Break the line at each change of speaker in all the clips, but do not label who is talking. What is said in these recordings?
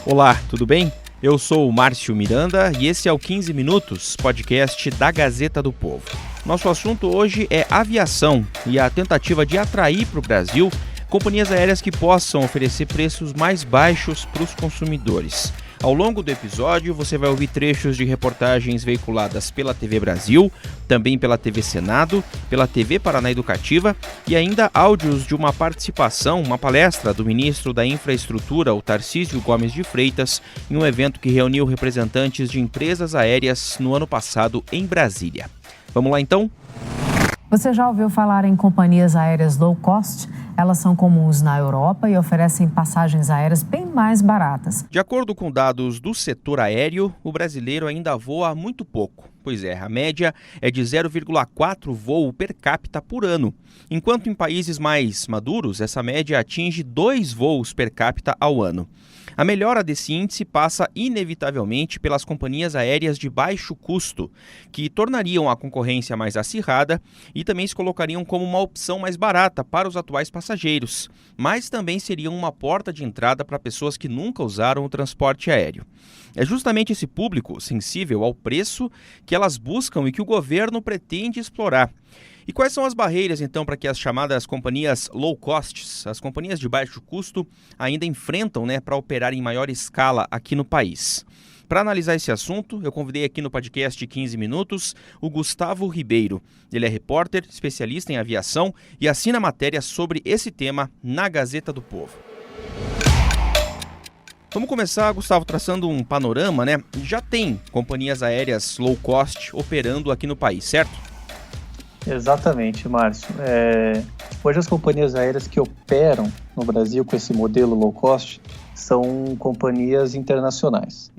Olá, tudo bem? Eu sou o Márcio Miranda e esse é o 15 Minutos, podcast da Gazeta do Povo. Nosso assunto hoje é aviação e a tentativa de atrair para o Brasil companhias aéreas que possam oferecer preços mais baixos para os consumidores. Ao longo do episódio, você vai ouvir trechos de reportagens veiculadas pela TV Brasil, também pela TV Senado, pela TV Paraná Educativa e ainda áudios de uma participação, uma palestra do ministro da Infraestrutura, o Tarcísio Gomes de Freitas, em um evento que reuniu representantes de empresas aéreas no ano passado em Brasília. Vamos lá então?
Você já ouviu falar em companhias aéreas low cost? Elas são comuns na Europa e oferecem passagens aéreas bem mais baratas.
De acordo com dados do setor aéreo, o brasileiro ainda voa muito pouco. Pois é, a média é de 0,4 voo per capita por ano, enquanto em países mais maduros, essa média atinge 2 voos per capita ao ano. A melhora desse índice passa inevitavelmente pelas companhias aéreas de baixo custo, que tornariam a concorrência mais acirrada e também se colocariam como uma opção mais barata para os atuais passageiros, mas também seriam uma porta de entrada para pessoas que nunca usaram o transporte aéreo. É justamente esse público sensível ao preço que elas buscam e que o governo pretende explorar. E quais são as barreiras, então, para que as chamadas companhias low cost, as companhias de baixo custo, ainda enfrentam, para operar em maior escala aqui no país? Para analisar esse assunto, eu convidei aqui no podcast 15 Minutos o Gustavo Ribeiro. Ele é repórter, especialista em aviação e assina matéria sobre esse tema na Gazeta do Povo. Vamos começar, Gustavo, traçando um panorama, Já tem companhias aéreas low cost operando aqui no país, certo?
Exatamente, Márcio. Hoje as companhias aéreas que operam no Brasil com esse modelo low cost são companhias internacionais.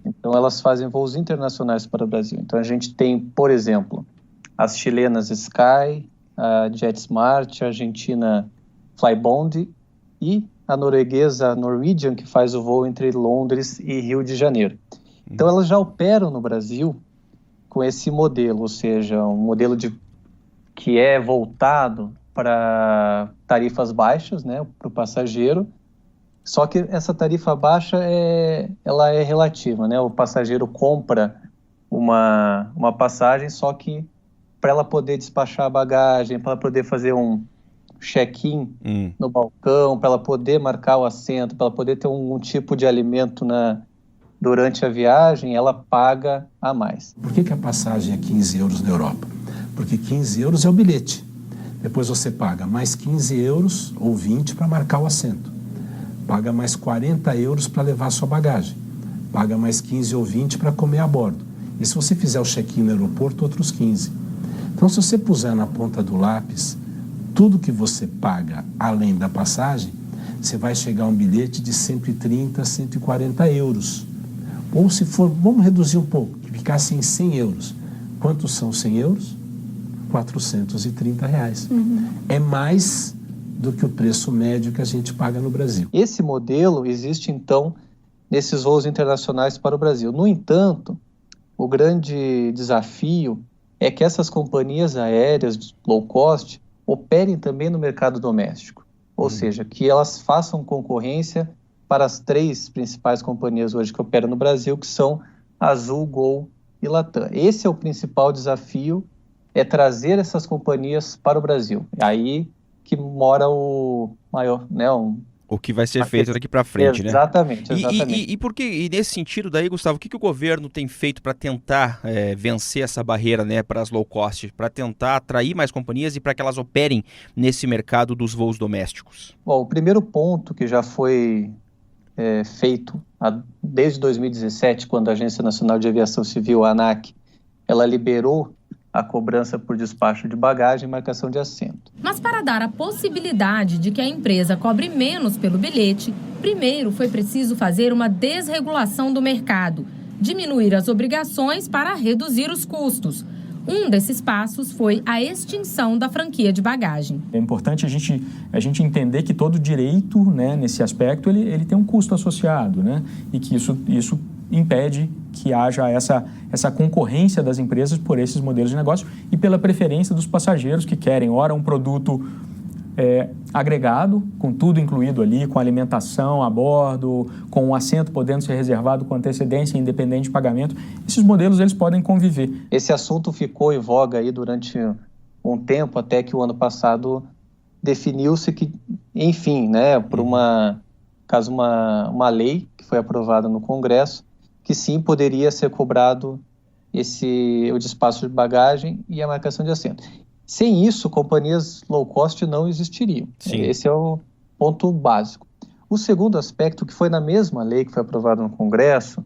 Então elas fazem voos internacionais para o Brasil. Então a gente tem, por exemplo, as chilenas Sky, a JetSmart, a argentina Flybond e a norueguesa Norwegian, que faz o voo entre Londres e Rio de Janeiro. Então elas já operam no Brasil com esse modelo, ou seja, um modelo que é voltado para tarifas baixas, para o passageiro. Só que essa tarifa baixa ela é relativa, O passageiro compra uma passagem, só que para ela poder despachar a bagagem, para ela poder fazer um check-in no balcão, para ela poder marcar o assento, para ela poder ter um tipo de alimento durante a viagem, ela paga a mais.
Por que a passagem é 15 euros na Europa? Porque 15 euros é o bilhete. Depois você paga mais 15 euros ou 20 para marcar o assento. Paga mais 40 euros para levar a sua bagagem. Paga mais 15 ou 20 para comer a bordo. E se você fizer o check-in no aeroporto, outros 15. Então, se você puser na ponta do lápis tudo que você paga além da passagem, você vai chegar a um bilhete de 130, 140 euros. Ou se for, vamos reduzir um pouco, que ficasse em 100 euros. Quantos são 100 euros? R$430. É mais do que o preço médio que a gente paga no Brasil.
Esse modelo existe, então, nesses voos internacionais para o Brasil. No entanto, o grande desafio é que essas companhias aéreas low cost operem também no mercado doméstico. Ou seja, que elas façam concorrência para as 3 principais companhias hoje que operam no Brasil, que são Azul, Gol e Latam. Esse é o principal desafio, é trazer essas companhias para o Brasil. É aí que mora o maior,
o que vai ser feito daqui para frente,
Exatamente.
E por que, e nesse sentido daí, Gustavo, o que o governo tem feito para tentar vencer essa barreira, para as low cost, para tentar atrair mais companhias e para que elas operem nesse mercado dos voos domésticos?
Bom, o primeiro ponto que já foi feito desde 2017, quando a Agência Nacional de Aviação Civil, a ANAC, ela liberou a cobrança por despacho de bagagem e marcação de assento.
Mas para dar a possibilidade de que a empresa cobre menos pelo bilhete, primeiro foi preciso fazer uma desregulação do mercado, diminuir as obrigações para reduzir os custos. Um desses passos foi a extinção da franquia de bagagem.
É importante a gente entender que todo direito, nesse aspecto, ele tem um custo associado, e que isso impede que haja essa concorrência das empresas por esses modelos de negócio e pela preferência dos passageiros que querem, ora, um produto agregado, com tudo incluído ali, com alimentação a bordo, com o assento podendo ser reservado com antecedência, independente de pagamento. Esses modelos eles podem conviver.
Esse assunto ficou em voga aí durante um tempo, até que o ano passado definiu-se que, enfim, né, por uma lei que foi aprovada no Congresso, que sim poderia ser cobrado o despacho de bagagem e a marcação de assento. Sem isso, companhias low cost não existiriam. Sim. Esse é o ponto básico. O segundo aspecto, que foi na mesma lei que foi aprovada no Congresso,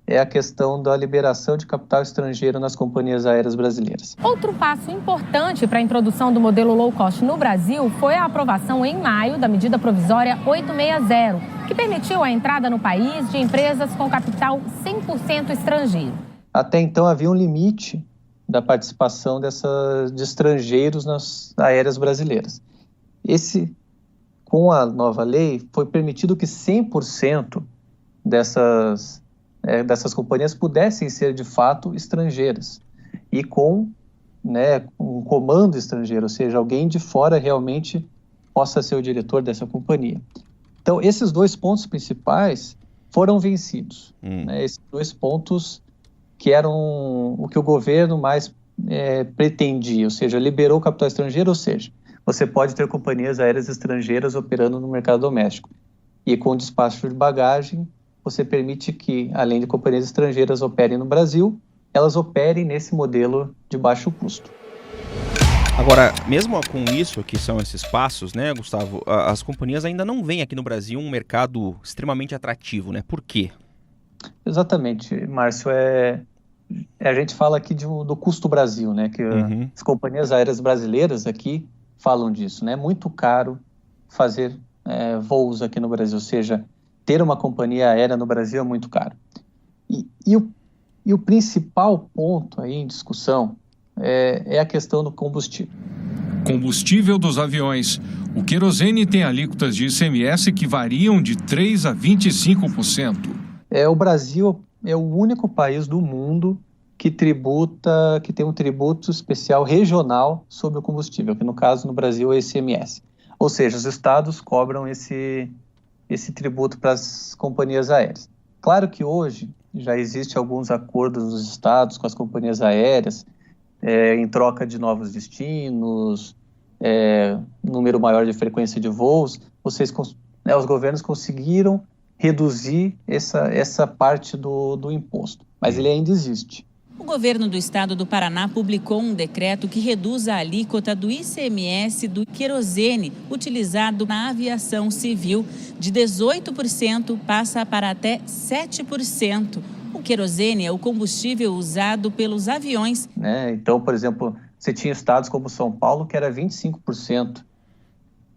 é a questão da liberação de capital estrangeiro nas companhias aéreas brasileiras.
Outro passo importante para a introdução do modelo low cost no Brasil foi a aprovação em maio da medida provisória 860, que permitiu a entrada no país de empresas com capital 100% estrangeiro.
Até então havia um limite da participação de estrangeiros nas aéreas brasileiras. Com a nova lei, foi permitido que 100% dessas companhias pudessem ser, de fato, estrangeiras. E com um comando estrangeiro, ou seja, alguém de fora realmente possa ser o diretor dessa companhia. Então, esses dois pontos principais foram vencidos. Esses dois pontos que eram o que o governo mais pretendia, ou seja, liberou o capital estrangeiro, ou seja, você pode ter companhias aéreas estrangeiras operando no mercado doméstico. E com o despacho de bagagem, você permite que, além de companhias estrangeiras operem no Brasil, elas operem nesse modelo de baixo custo.
Agora, mesmo com isso, que são esses passos, né, Gustavo, as companhias ainda não veem aqui no Brasil um mercado extremamente atrativo, né? Por quê?
Exatamente, Márcio. A gente fala aqui do custo Brasil, né? Que as companhias aéreas brasileiras aqui falam disso, né? É muito caro fazer voos aqui no Brasil, ou seja, ter uma companhia aérea no Brasil é muito caro. E o principal ponto aí em discussão é a questão do combustível.
Combustível dos aviões. O querosene tem alíquotas de ICMS que variam de 3% a 25%.
O Brasil é o único país do mundo que tem um tributo especial regional sobre o combustível, que no caso no Brasil é ICMS. Ou seja, os estados cobram esse tributo para as companhias aéreas. Claro que hoje já existem alguns acordos dos estados com as companhias aéreas, em troca de novos destinos, número maior de frequência de voos. Os governos conseguiram reduzir essa parte do imposto, mas ele ainda existe.
O governo do estado do Paraná publicou um decreto que reduz a alíquota do ICMS do querosene utilizado na aviação civil de 18% passa para até 7%. O querosene é o combustível usado pelos aviões.
Então, por exemplo, você tinha estados como São Paulo que era 25%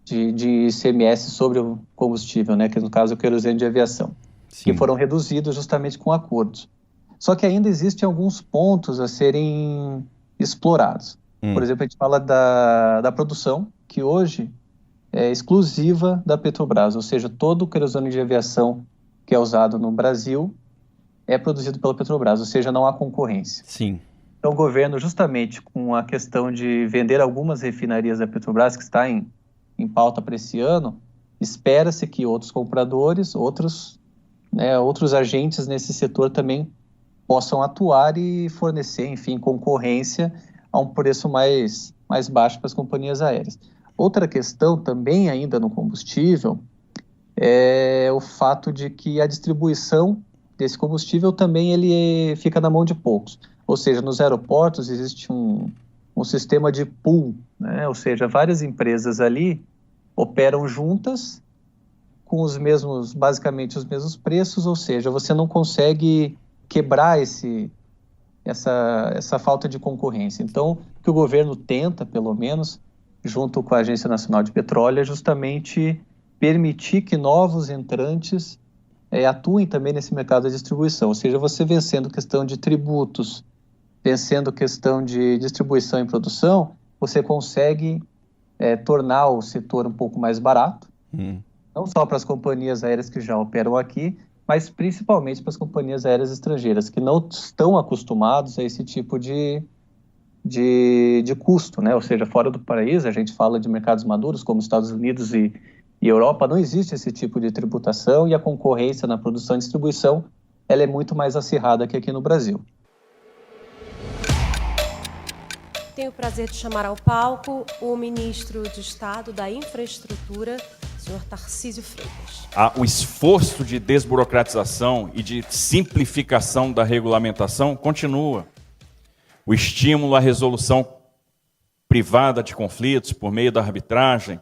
de ICMS sobre o combustível, que no caso é o querosene de aviação, que foram reduzidos justamente com acordos. Só que ainda existem alguns pontos a serem explorados. Por exemplo, a gente fala da produção, que hoje é exclusiva da Petrobras, ou seja, todo o querosene de aviação que é usado no Brasil é produzido pela Petrobras, ou seja, não há concorrência.
Sim.
Então, o governo, justamente com a questão de vender algumas refinarias da Petrobras, que está em pauta para esse ano, espera-se que outros compradores, outros agentes nesse setor também possam atuar e fornecer, enfim, concorrência a um preço mais baixo para as companhias aéreas. Outra questão também ainda no combustível é o fato de que a distribuição desse combustível também ele fica na mão de poucos. Ou seja, nos aeroportos existe um sistema de pool, ou seja, várias empresas ali operam juntas com basicamente os mesmos preços, ou seja, você não consegue quebrar essa falta de concorrência. Então, o que o governo tenta, pelo menos, junto com a Agência Nacional de Petróleo, é justamente permitir que novos entrantes atuem também nesse mercado de distribuição. Ou seja, você vencendo questão de tributos, vencendo questão de distribuição e produção, você consegue tornar o setor um pouco mais barato, não só para as companhias aéreas que já operam aqui, mas principalmente para as companhias aéreas estrangeiras, que não estão acostumados a esse tipo de de custo, né? Ou seja, fora do país, a gente fala de mercados maduros como Estados Unidos e Europa, não existe esse tipo de tributação e a concorrência na produção e distribuição ela é muito mais acirrada que aqui no Brasil.
Tenho o prazer de chamar ao palco o ministro de Estado da Infraestrutura, senhor Tarcísio Freitas.
O esforço de desburocratização e de simplificação da regulamentação continua. O estímulo à resolução privada de conflitos por meio da arbitragem.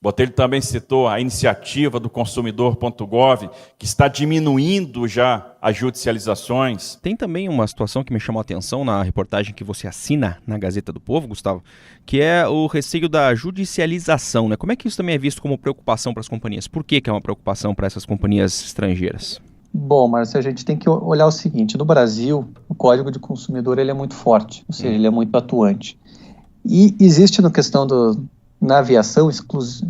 Botelho também citou a iniciativa do consumidor.gov, que está diminuindo já as judicializações.
Tem também uma situação que me chamou a atenção na reportagem que você assina na Gazeta do Povo, Gustavo, que é o receio da judicialização, né? Como é que isso também é visto como preocupação para as companhias? Por que é uma preocupação para essas companhias estrangeiras?
Bom, Márcio, a gente tem que olhar o seguinte, no Brasil, o Código de Consumidor ele é muito forte, ou seja, ele é muito atuante. E existe na questão na aviação,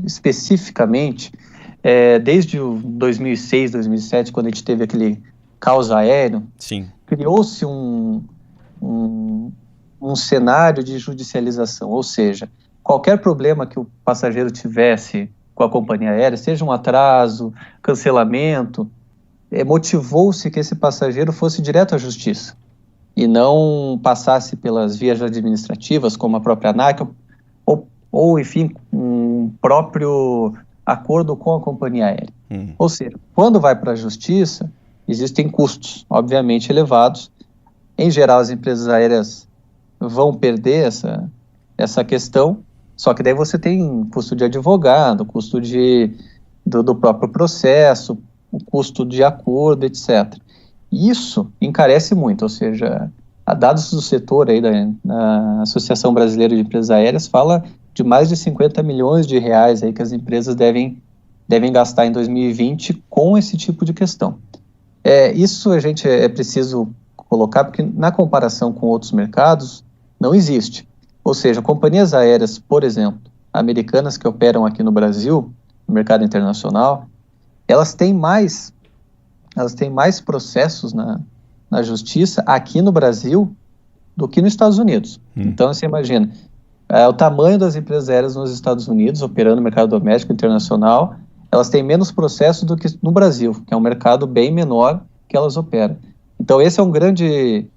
especificamente, desde o 2006, 2007, quando a gente teve aquele caos aéreo, criou-se um cenário de judicialização, ou seja, qualquer problema que o passageiro tivesse com a companhia aérea, seja um atraso, cancelamento, motivou-se que esse passageiro fosse direto à justiça e não passasse pelas vias administrativas, como a própria ANAC, ou enfim, um próprio acordo com a companhia aérea. Ou seja, quando vai para a justiça, existem custos, obviamente, elevados. Em geral, as empresas aéreas vão perder essa questão, só que daí você tem custo de advogado, custo do próprio processo, o custo de acordo, etc. Isso encarece muito, ou seja, dados do setor aí da Associação Brasileira de Empresas Aéreas fala de mais de 50 milhões de reais aí que as empresas devem gastar em 2020 com esse tipo de questão. Isso a gente é preciso colocar, porque na comparação com outros mercados, não existe. Ou seja, companhias aéreas, por exemplo, americanas que operam aqui no Brasil, no mercado internacional, elas têm mais processos na justiça aqui no Brasil do que nos Estados Unidos. Então, você imagina, o tamanho das empresas aéreas nos Estados Unidos, operando no mercado doméstico internacional, elas têm menos processos do que no Brasil, que é um mercado bem menor que elas operam. Então, esse é um grande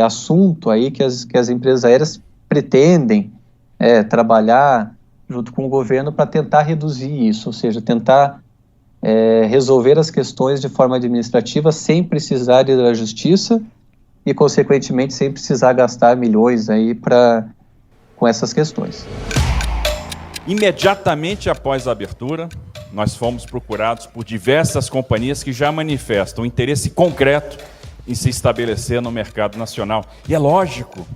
assunto aí que as empresas aéreas pretendem trabalhar junto com o governo para tentar reduzir isso, ou seja, tentar resolver as questões de forma administrativa sem precisar ir à justiça e, consequentemente, sem precisar gastar milhões aí com essas questões.
Imediatamente após a abertura, nós fomos procurados por diversas companhias que já manifestam interesse concreto em se estabelecer no mercado nacional. E é lógico,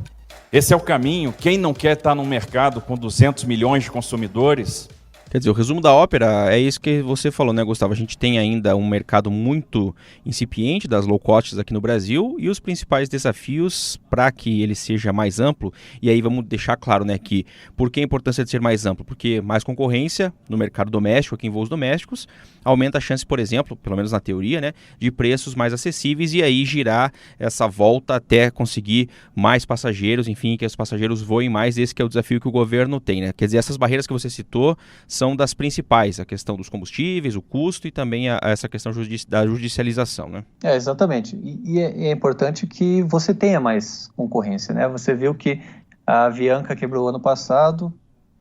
esse é o caminho. Quem não quer estar num mercado com 200 milhões de consumidores?
Quer dizer, o resumo da ópera é isso que você falou, né, Gustavo? A gente tem ainda um mercado muito incipiente das low costs aqui no Brasil e os principais desafios para que ele seja mais amplo. E aí vamos deixar claro, né, que por que a importância de ser mais amplo? Porque mais concorrência no mercado doméstico, aqui em voos domésticos, aumenta a chance, por exemplo, pelo menos na teoria, né, de preços mais acessíveis e aí girar essa volta até conseguir mais passageiros, enfim, que os passageiros voem mais. Esse que é o desafio que o governo tem, né? Quer dizer, essas barreiras que você citou são das principais, a questão dos combustíveis, o custo e também essa questão da judicialização, né?
Exatamente. E é importante que você tenha mais concorrência, né? Você viu que a Avianca quebrou ano passado,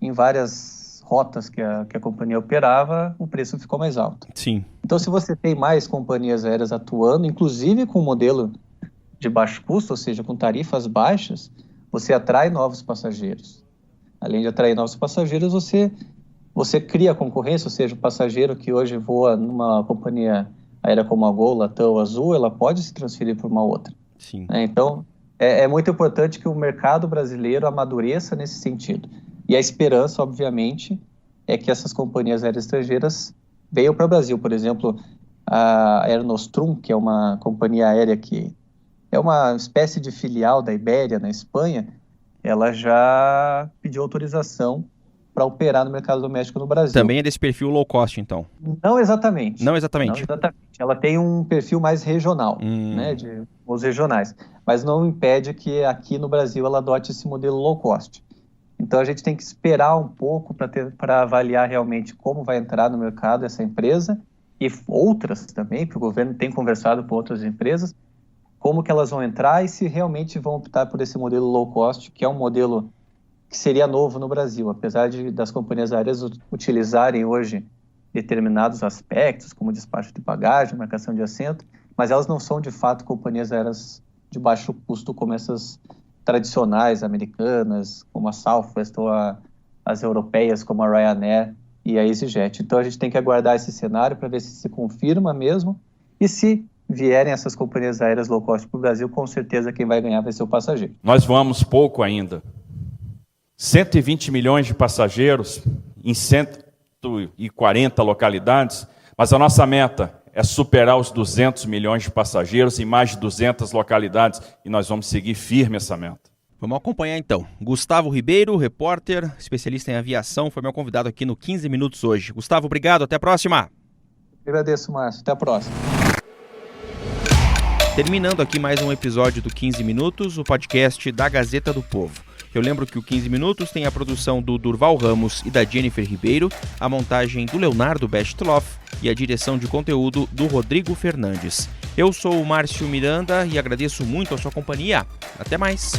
em várias rotas que a companhia operava, o preço ficou mais alto.
Sim.
Então, se você tem mais companhias aéreas atuando, inclusive com modelo de baixo custo, ou seja, com tarifas baixas, você atrai novos passageiros. Além de atrair novos passageiros, você cria concorrência, ou seja, o passageiro que hoje voa numa companhia aérea como a Gol, Latam, Azul, ela pode se transferir para uma outra.
Sim.
Então, é muito importante que o mercado brasileiro amadureça nesse sentido. E a esperança, obviamente, é que essas companhias aéreas estrangeiras venham para o Brasil. Por exemplo, a Air Nostrum, que é uma companhia aérea que é uma espécie de filial da Ibéria na Espanha, ela já pediu autorização para operar no mercado doméstico no Brasil.
Também é desse perfil low cost, então?
Não exatamente.
Não exatamente?
Não exatamente. Ela tem um perfil mais regional, né, voos regionais. Mas não impede que aqui no Brasil ela adote esse modelo low cost. Então a gente tem que esperar um pouco para avaliar realmente como vai entrar no mercado essa empresa e outras também, porque o governo tem conversado com outras empresas, como que elas vão entrar e se realmente vão optar por esse modelo low cost, que é um modelo que seria novo no Brasil, apesar das companhias aéreas utilizarem hoje determinados aspectos, como despacho de bagagem, marcação de assento, mas elas não são de fato companhias aéreas de baixo custo como essas tradicionais americanas, como a Southwest ou as europeias, como a Ryanair e a EasyJet. Então a gente tem que aguardar esse cenário para ver se confirma mesmo, e se vierem essas companhias aéreas low cost para o Brasil, com certeza quem vai ganhar vai ser o passageiro.
Nós voamos pouco ainda. 120 milhões de passageiros em 140 localidades, mas a nossa meta é superar os 200 milhões de passageiros em mais de 200 localidades, e nós vamos seguir firme essa meta.
Vamos acompanhar então. Gustavo Ribeiro, repórter, especialista em aviação, foi meu convidado aqui no 15 Minutos hoje. Gustavo, obrigado, até a próxima.
Agradeço, Márcio, até a próxima.
Terminando aqui mais um episódio do 15 Minutos, o podcast da Gazeta do Povo. Eu lembro que o 15 Minutos tem a produção do Durval Ramos e da Jennifer Ribeiro, a montagem do Leonardo Bestloff e a direção de conteúdo do Rodrigo Fernandes. Eu sou o Márcio Miranda e agradeço muito a sua companhia. Até mais!